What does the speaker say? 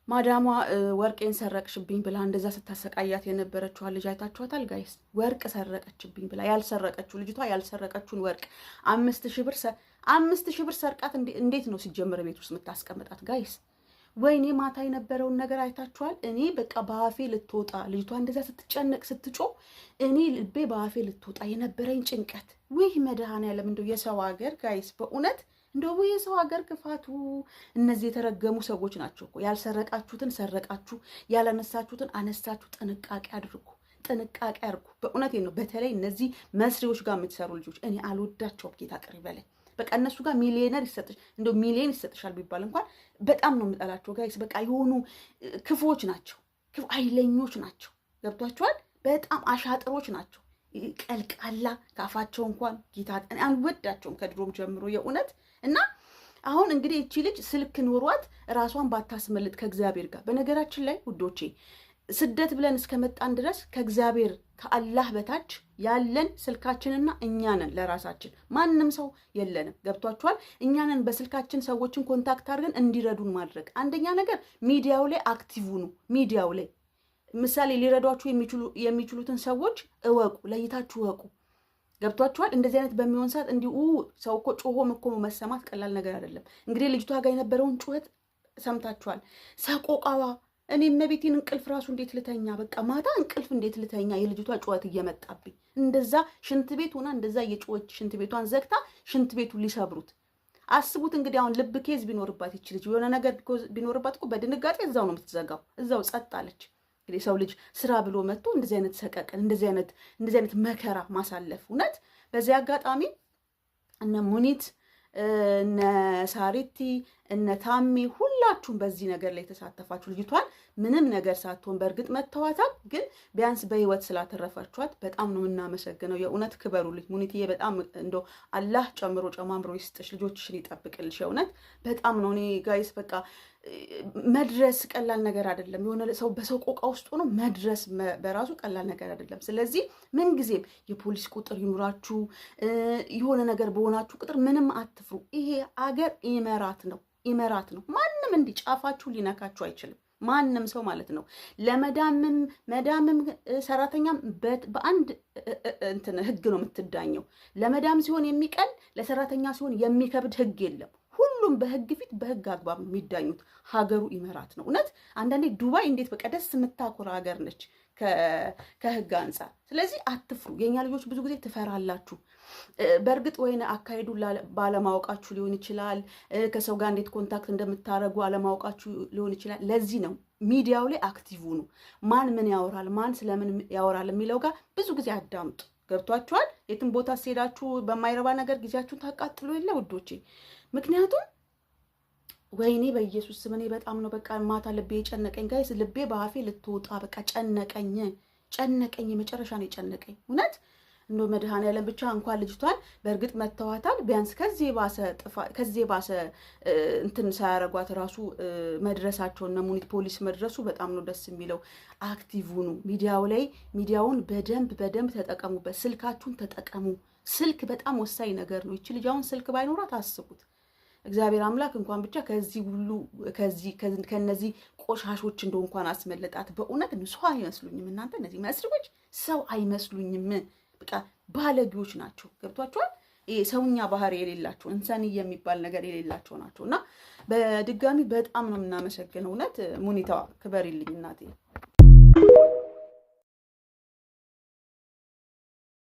ማዳሟ ወርቄን ሰረቅሽብኝ ብላ እንደዛ ስታሰቃያት የነበረችው ልጅ አይታችኋታል ጋይስ? ወርቅ ሰረቀችብኝ ብላ ያልሰረቀችው ልጅቷ ያልሰረቀችውን ወርቅ 5,000 ብር ሰርቃት እንዴት ነው ሲጀምር ቤት ውስጥ የምታስቀምጣት ጋይስ? ወይኔ ማታ የነበረውን ነገር አይታችኋል? እኔ በቃ በአፌ ልትወጣ ልጅቷ እንደዛ ስትጨነቅ ስትጮ እኔ ልቤ በአፌ ልትወጣ የነበረኝ ጭንቀት ወይ መድኃኔዓለም እንደው የሰው ሀገር ጋይስ በእውነት እንደው የሰው ሀገር ክፋቱ። እነዚህ የተረገሙ ሰዎች ናቸው እኮ። ያልሰረቃችሁትን ሰረቃችሁ፣ ያላነሳችሁትን አነሳችሁ። ጥንቃቄ አድርጉ፣ ጥንቃቄ አድርጉ። በእውነቴን ነው። በተለይ እነዚህ መስሪዎች ጋር የምትሰሩ ልጆች እኔ አልወዳቸውም። ጌታ ቅሪ በላይ በቃ እነሱ ጋር ሚሊዮነር ይሰጥሽ እንደው ሚሊዮን ይሰጥሻል ቢባል እንኳን በጣም ነው የምጠላቸው ጋይስ። በቃ የሆኑ ክፉዎች ናቸው፣ ኃይለኞች ናቸው። ገብቷቸዋል። በጣም አሻጥሮች ናቸው። ቀልቃላ ካፋቸው እንኳን ጌታ አንወዳቸውም ከድሮም ጀምሮ የእውነት እና አሁን እንግዲህ እቺ ልጅ ስልክ ኖሯት ራሷን ባታስመልጥ ከእግዚአብሔር ጋር። በነገራችን ላይ ውዶቼ ስደት ብለን እስከመጣን ድረስ ከእግዚአብሔር ከአላህ በታች ያለን ስልካችንና እኛ ነን። ለራሳችን ማንም ሰው የለንም። ገብቷችኋል? እኛ ነን በስልካችን ሰዎችን ኮንታክት አድርገን እንዲረዱን ማድረግ። አንደኛ ነገር ሚዲያው ላይ አክቲቭ ሁኑ። ሚዲያው ላይ ምሳሌ ሊረዷችሁ የሚችሉትን ሰዎች እወቁ፣ ለይታችሁ እወቁ። ገብቷችኋል? እንደዚህ አይነት በሚሆን ሰዓት እንዲሁ ሰው እኮ ጮሆም እኮ መሰማት ቀላል ነገር አይደለም። እንግዲህ ልጅቷ ጋር የነበረውን ጩኸት ሰምታችኋል። ሰቆቃዋ እኔ እመቤቴን እንቅልፍ ራሱ እንዴት ልተኛ፣ በቃ ማታ እንቅልፍ እንዴት ልተኛ፣ የልጅቷ ጩኸት እየመጣብኝ እንደዛ ሽንት ቤት ሆና እንደዛ እየጮኸች ሽንት ቤቷን ዘግታ ሽንት ቤቱን ሊሰብሩት አስቡት። እንግዲህ አሁን ልብ ኬዝ ቢኖርባት ይች ልጅ የሆነ ነገር ቢኖርባት እኮ በድንጋጤ እዛው ነው የምትዘጋው፣ እዛው ጸጥ አለች። እንግዲህ ሰው ልጅ ስራ ብሎ መጥቶ እንደዚህ አይነት ሰቀቀን እንደዚህ አይነት መከራ ማሳለፍ እውነት። በዚህ አጋጣሚ እነ ሙኒት እነ ሳሪቲ እነ ታሚ ሁላችሁም በዚህ ነገር ላይ የተሳተፋችሁ ልጅቷን ምንም ነገር ሳትሆን በእርግጥ መተዋታል፣ ግን ቢያንስ በህይወት ስላተረፋችኋት በጣም ነው የምናመሰግነው። የእውነት ክበሩልኝ ሙኒትዬ። በጣም እንደው አላህ ጨምሮ ጨማምሮ ይስጥሽ፣ ልጆችሽን ይጠብቅልሽ። የእውነት በጣም ነው። እኔ ጋይስ በቃ መድረስ ቀላል ነገር አይደለም። የሆነ ሰው በሰው ቆቃ ውስጥ ሆኖ መድረስ በራሱ ቀላል ነገር አይደለም። ስለዚህ ምንጊዜም የፖሊስ ቁጥር ይኑራችሁ፣ የሆነ ነገር በሆናችሁ ቁጥር ምንም አትፍሩ። ይሄ አገር ኢመራት ነው፣ ኢመራት ነው። ማንም እንዲጫፋችሁ ሊነካችሁ አይችልም። ማንም ሰው ማለት ነው። መዳምም ሰራተኛም በአንድ እንትን ህግ ነው የምትዳኘው። ለመዳም ሲሆን የሚቀል ለሰራተኛ ሲሆን የሚከብድ ህግ የለም። ሁሉም በህግ ፊት በህግ አግባብ የሚዳኙት። ሀገሩ ኢመራት ነው። እውነት አንዳንዴ ዱባይ እንዴት በቃ ደስ የምታኮራ ሀገር ነች ከህግ አንጻር። ስለዚህ አትፍሩ። የኛ ልጆች ብዙ ጊዜ ትፈራላችሁ። በእርግጥ ወይን አካሄዱ ባለማወቃችሁ ሊሆን ይችላል። ከሰው ጋር እንዴት ኮንታክት እንደምታደርጉ አለማወቃችሁ ሊሆን ይችላል። ለዚህ ነው ሚዲያው ላይ አክቲቭ ሁኑ። ማን ምን ያወራል፣ ማን ስለምን ያወራል የሚለው ጋር ብዙ ጊዜ አዳምጡ። ገብቷችኋል? የትም ቦታ ሲሄዳችሁ በማይረባ ነገር ጊዜያችሁን ታቃጥሉ የለ ውዶቼ። ምክንያቱም ወይኔ በኢየሱስ ስም እኔ በጣም ነው በቃ ማታ ልቤ የጨነቀኝ ጋይስ። ልቤ በአፌ ልትወጣ በቃ ጨነቀኝ፣ የመጨረሻ ነው የጨነቀኝ እውነት። እንዶ መድኃኔዓለም ብቻ እንኳን ልጅቷን በእርግጥ መተዋታል። ቢያንስ ከዚህ ባሰ እንትን ሳያረጓት ራሱ መድረሳቸው እነ ሙኒት ፖሊስ መድረሱ በጣም ነው ደስ የሚለው። አክቲቭ ሁኑ። ሚዲያውን በደንብ ተጠቀሙበት። ስልካችሁን ተጠቀሙ። ስልክ በጣም ወሳኝ ነገር ነው። ይቺ ልጅ አሁን ስልክ ባይኖራት አስቡት። እግዚአብሔር አምላክ እንኳን ብቻ ከዚህ ሁሉ ከነዚህ ቆሻሾች እንደው እንኳን አስመለጣት። በእውነት ሰው አይመስሉኝም እናንተ። እነዚህ መስሪዎች ሰው አይመስሉኝም። በቃ ባለጌዎች ናቸው። ገብቷቸዋል። ሰውኛ ባህሪ የሌላቸው እንሰን የሚባል ነገር የሌላቸው ናቸው። እና በድጋሚ በጣም ነው የምናመሰግነው። እውነት ሙኒታ ክበሪልኝ እናቴ።